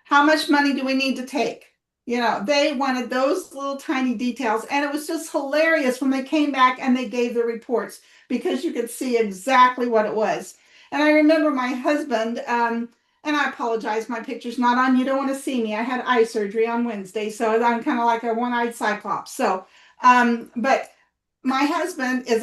How much money do we need to take? They wanted those little tiny details. And it was just hilarious when they came back and they gave the reports, because you could see exactly what it was. And I remember my husband, and I apologize, my picture's not on. You don't want to see me. I had eye surgery on Wednesday, so I'm kind of like a one-eyed cyclops. So, but my husband is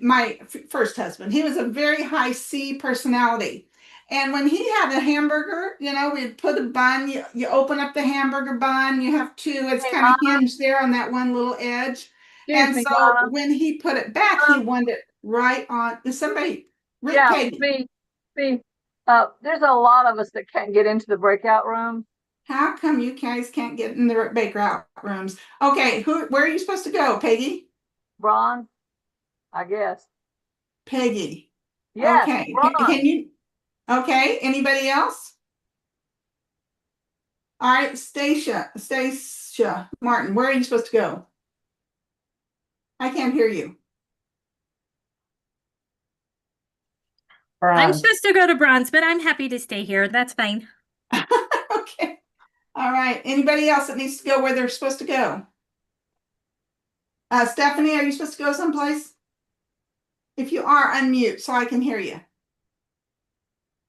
my first husband, he was a very high C personality. And when he had a hamburger, we'd put a bun, you open up the hamburger bun, you have two, it's kind of hinged there on that one little edge. And so when he put it back, he wanted it right on. Is somebody? Yeah, me. There's a lot of us that can't get into the breakout room. How come you guys can't get in the breakout rooms? Okay, where are you supposed to go, Peggy? Bronze, I guess. Peggy. Yes, okay. Bronze. Can you? Okay. Anybody else? All right, Stacia Martin. Where are you supposed to go? I can't hear you. I'm supposed to go to Bronze, but I'm happy to stay here. That's fine. Okay. All right. Anybody else that needs to go where they're supposed to go? Stephanie, are you supposed to go someplace? If you are, unmute so I can hear you.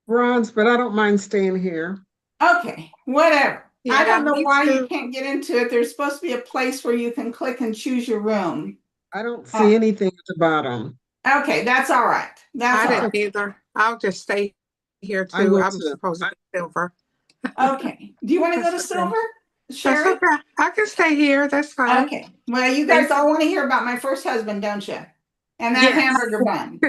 Bronze, but I don't mind staying here. Okay, whatever. Yeah, I don't know me why too. you can't get into it. There's supposed to be a place where you can click and choose your room. I don't see anything at the bottom. Okay, that's all right. That's I all didn't right. either. I'll just stay here I too. will I'm too. supposed to be silver. Okay. Do you want to go to That's okay. Silver? That's Sherry? okay. I can stay here. That's fine. Okay. Well, you guys all want to hear about my first husband, don't you? And that Yes. hamburger bun.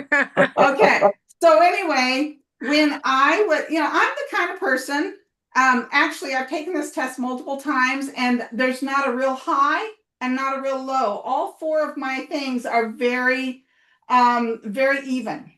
Okay. So anyway, when I would, I'm the kind of person, actually, I've taken this test multiple times, and there's not a real high and not a real low. All four of my things are very, very even.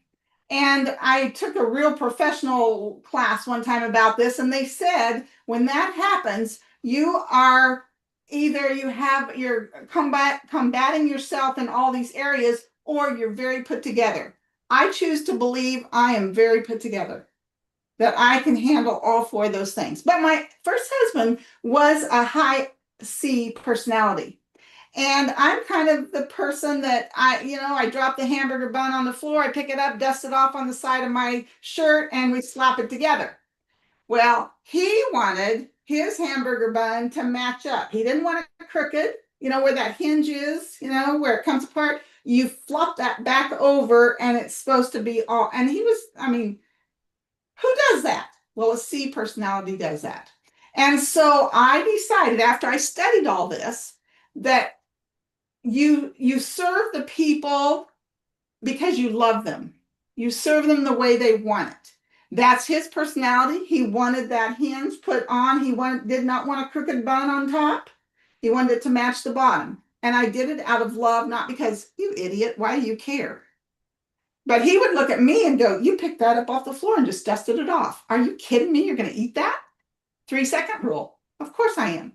And I took a real professional class one time about this, and they said, when that happens, you are you're combating yourself in all these areas, or you're very put together. I choose to believe I am very put together, that I can handle all four of those things. But my first husband was a high C personality. And I'm kind of the person that I drop the hamburger bun on the floor, I pick it up, dust it off on the side of my shirt, and we slap it together. Well, he wanted his hamburger bun to match up. He didn't want it crooked, where that hinge is, where it comes apart. You flop that back over and it's supposed to be all, and he was, who does that? Well, a C personality does that. And so I decided, after I studied all this, that you serve the people because you love them. You serve them the way they want it. That's his personality. He wanted that hinge put on. Did not want a crooked bun on top. He wanted it to match the bottom. And I did it out of love, not because, you idiot, why do you care? But he would look at me and go, you picked that up off the floor and just dusted it off. Are you kidding me? You're going to eat that? 3-second rule. Of course I am.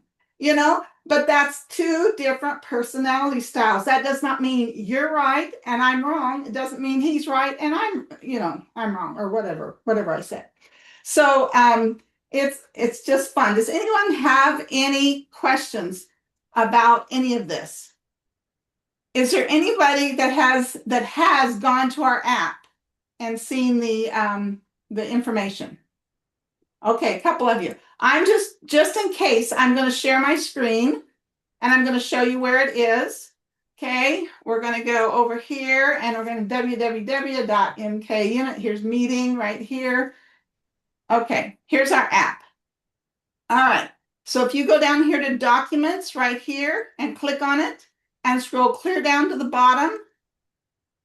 But that's two different personality styles. That does not mean you're right and I'm wrong. It doesn't mean he's right and I'm wrong, or whatever I said. So it's just fun. Does anyone have any questions about any of this? Is there anybody that has gone to our app and seen the information? Okay, a couple of you. I'm just in case, I'm going to share my screen and I'm going to show you where it is. Okay, we're going to go over here and we're going to www.mkunit. Here's meeting right here. Okay, here's our app. All right, So if you go down here to documents right here and click on it and scroll clear down to the bottom,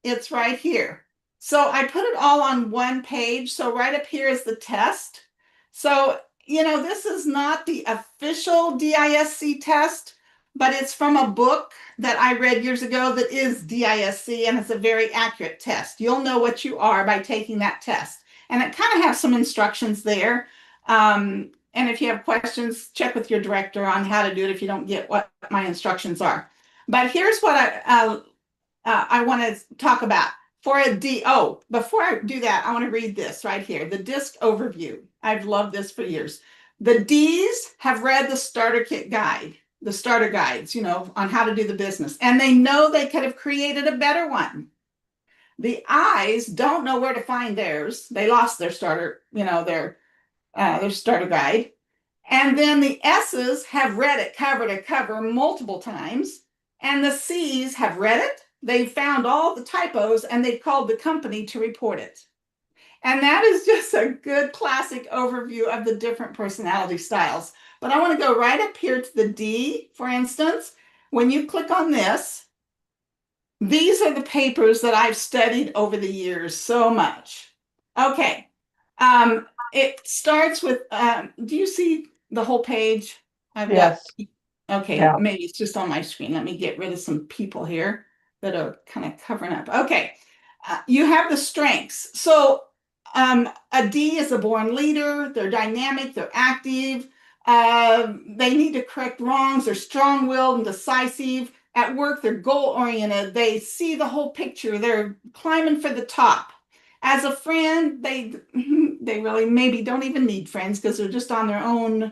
it's right here. So I put it all on one page. So right up here is the test. So, you know, this is not the official DISC test, but it's from a book that I read years ago that is DISC, and it's a very accurate test. You'll know what you are by taking that test. And it kind of has some instructions there. And if you have questions, check with your director on how to do it if you don't get what my instructions are. But here's what I want to talk about. For a D, before I do that, I want to read this right here, the DISC overview. I've loved this for years. The Ds have read the starter kit guide, the starter guides, you know, on how to do the business, and they know they could have created a better one. The Is don't know where to find theirs. They lost their starter, you know, their starter guide. And then the S's have read it cover to cover multiple times. And the C's have read it. They've found all the typos and they've called the company to report it. And that is just a good classic overview of the different personality styles. But I want to go right up here to the D, for instance. When you click on this, these are the papers that I've studied over the years so much. Okay. It starts with, do you see the whole page? Yes. Okay, Yeah. maybe it's just on my screen. Let me get rid of some people here that are kind of covering up. Okay, you have the strengths. So a D is a born leader. They're dynamic, they're active. They need to correct wrongs. They're strong-willed and decisive. At work, they're goal-oriented. They see the whole picture. They're climbing for the top. As a friend, they really maybe don't even need friends because they're just on their own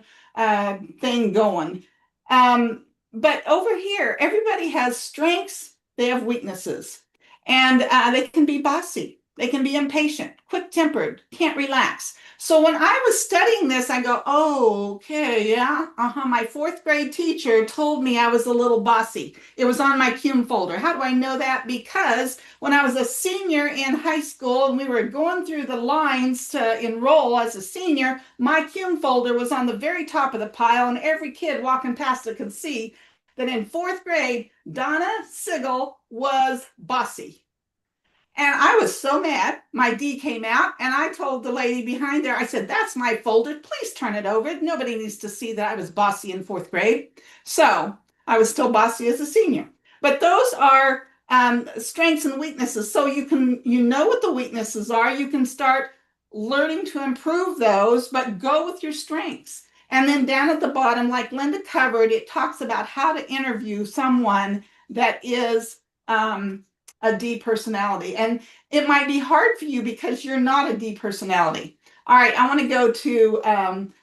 thing going. But over here, everybody has strengths, they have weaknesses, and they can be bossy. They can be impatient, quick-tempered, can't relax. So when I was studying this, I go, oh, okay, yeah, my 4th grade teacher told me I was a little bossy. It was on my CUME folder. How do I know that? Because when I was a senior in high school and we were going through the lines to enroll as a senior, my CUME folder was on the very top of the pile, and every kid walking past it could see that in 4th grade, Donna Sigel was bossy. And I was so mad, my D came out, and I told the lady behind there, I said, that's my folder, please turn it over. Nobody needs to see that I was bossy in 4th grade. So I was still bossy as a senior. But those are strengths and weaknesses. So you know what the weaknesses are. You can start learning to improve those, but go with your strengths. And then down at the bottom, like Linda covered, it talks about how to interview someone that is a D personality. And it might be hard for you because you're not a D personality. All right, I want to go to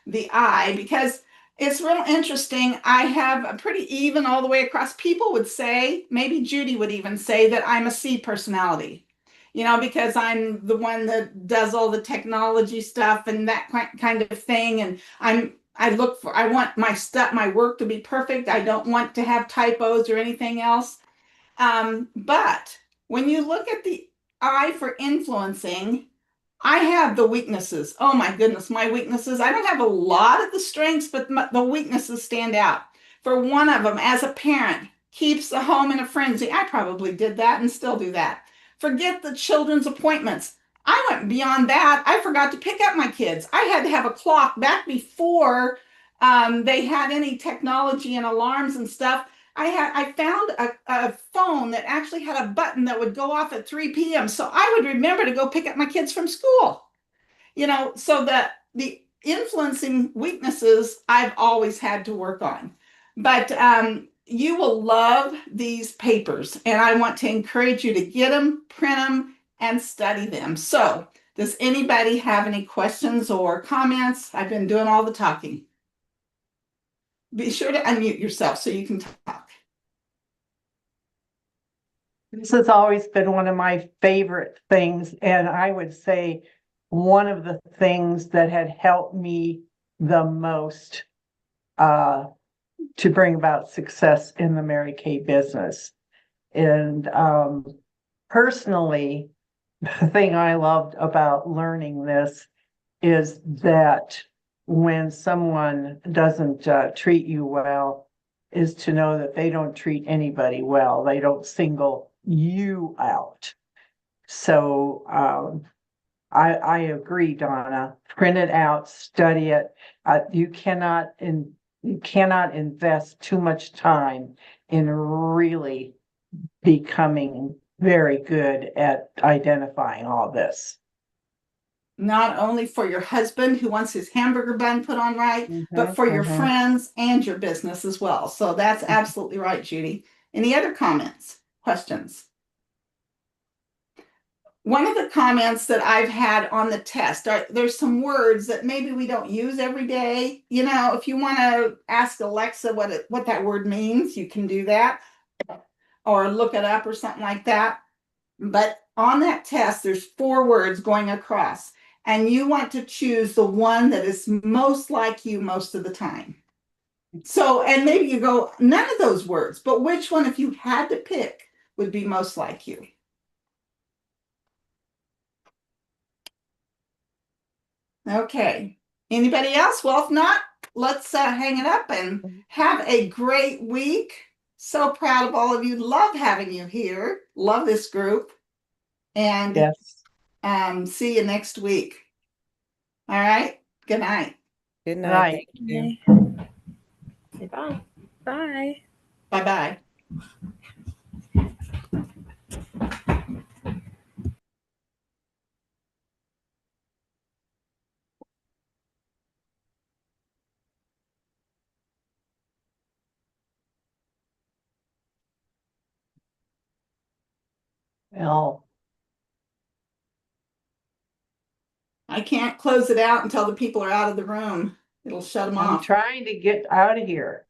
the I because it's real interesting. I have a pretty even all the way across. People would say, maybe Judy would even say that I'm a C personality, you know, because I'm the one that does all the technology stuff and that kind of thing. And I want my work to be perfect. I don't want to have typos or anything else. But when you look at the I for influencing, I have the weaknesses. Oh my goodness, my weaknesses. I don't have a lot of the strengths, but the weaknesses stand out. For one of them, as a parent, keeps the home in a frenzy. I probably did that and still do that. Forget the children's appointments. I went beyond that. I forgot to pick up my kids. I had to have a clock back before they had any technology and alarms and stuff. I found a phone that actually had a button that would go off at 3 p.m. So I would remember to go pick up my kids from school. You know, so that the influencing weaknesses I've always had to work on. But you will love these papers, and I want to encourage you to get them, print them, and study them. So does anybody have any questions or comments? I've been doing all the talking. Be sure to unmute yourself so you can talk. This has always been one of my favorite things, and I would say one of the things that had helped me the most to bring about success in the Mary Kay business. And personally, the thing I loved about learning this is that when someone doesn't treat you well is to know that they don't treat anybody well. They don't single you out. So I agree, Donna. Print it out, study it. You cannot invest too much time in really becoming very good at identifying all this. Not only for your husband who wants his hamburger bun put on right, but for your friends and your business as well. So that's absolutely right, Judy. Any other comments, questions? One of the comments that I've had on the test, there's some words that maybe we don't use every day. You know, if you want to ask Alexa what that word means, you can do that, or look it up or something like that. But on that test, there's 4 words going across, and you want to choose the one that is most like you most of the time. So, and maybe you go, none of those words, but which one, if you had to pick, would be most like you? Okay. Anybody else? Well, if not, let's hang it up and have a great week. So proud of all of you. Love having you here. Love this group. And yes. See you next week. All right. Good night. Good night. Right. Thank you. Say bye. Bye. Bye-bye. Well, I can't close it out until the people are out of the room. It'll shut them I'm off. trying to get out of here.